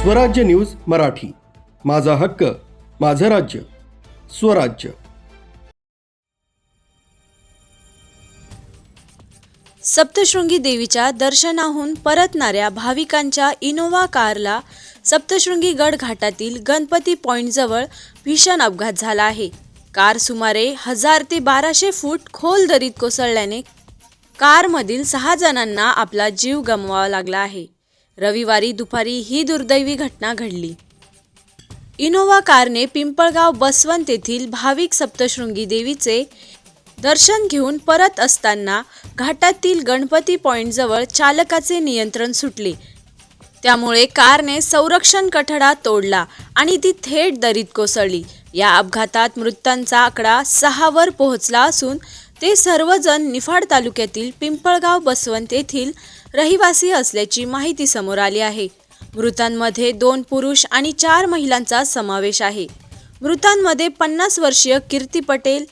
स्वराज्य न्यूज मराठी, माझा हक्क माझं राज्य स्वराज्य। सप्तशृंगी देवीच्या दर्शनाहून परतणाऱ्या भाविकांच्या इनोव्हा कारला सप्तशृंगी गड घाटातील गणपती पॉइंटजवळ भीषण अपघात झाला आहे। कार सुमारे 1000 ते 1200 फूट खोल दरीत कोसळल्याने कारमधील 6 जणांना आपला जीव गमवावा लागला आहे। रविवारी दुपारी ही दुर्दैवी घटना घडली। इनोव्हा कारने पिंपळगाव बसवंत येथील भाविक सप्तशृंगी देवीचे दर्शन घेऊन परत असताना घाटातील गणपती पॉइंटजवळ चालकाचे नियंत्रण सुटले। त्यामुळे कारने संरक्षण कठडा तोडला आणि ती थेट दरीत कोसळली। या अपघातात मृतांचा आकडा 6 वर पोहोचला असून ते सर्वजण निफाड तालुक्यातील पिंपळगाव बसवंत येथील रहिवासी असल्याची माहिती समोर आली आहे। मृतांमध्ये 2 पुरुष आणि 4 महिलांचा समावेश आहे। मृतांमध्ये 50 वर्षीय कीर्ती पटेल,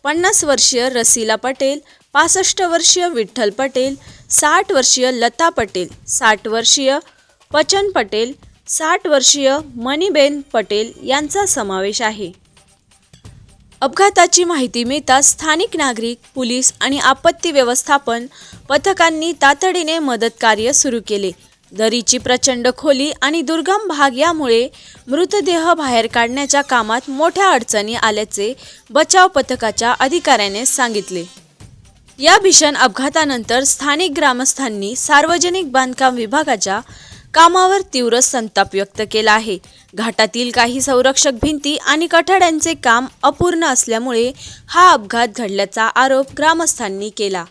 50 वर्षीय रसीला पटेल, 65 वर्षीय विठ्ठल पटेल, 60 वर्षीय लता पटेल, 60 वर्षीय पचन पटेल, 60 वर्षीय मणिबेन पटेल यांचा समावेश आहे। अपघाताची माहिती मिळताच स्थानिक नागरिक, पोलीस आणि आपत्ती व्यवस्थापन पथकांनी तातडीने मदत कार्य सुरू केले। दरीची प्रचंड खोली आणि दुर्गम भाग यामुळे मृतदेह बाहेर काढण्याच्या कामात मोठ्या अडचणी आल्याचे बचाव पथकाच्या अधिकाऱ्याने सांगितले। या भीषण अपघातानंतर स्थानिक ग्रामस्थांनी सार्वजनिक बांधकाम विभागाच्या कामावर तीव्र संताप व्यक्त केला आहे। घाटातील काही संरक्षक भिंती आणि कठड्यांचे काम अपूर्ण असल्यामुळे हा अपघात घडल्याचा आरोप ग्रामस्थांनी केला।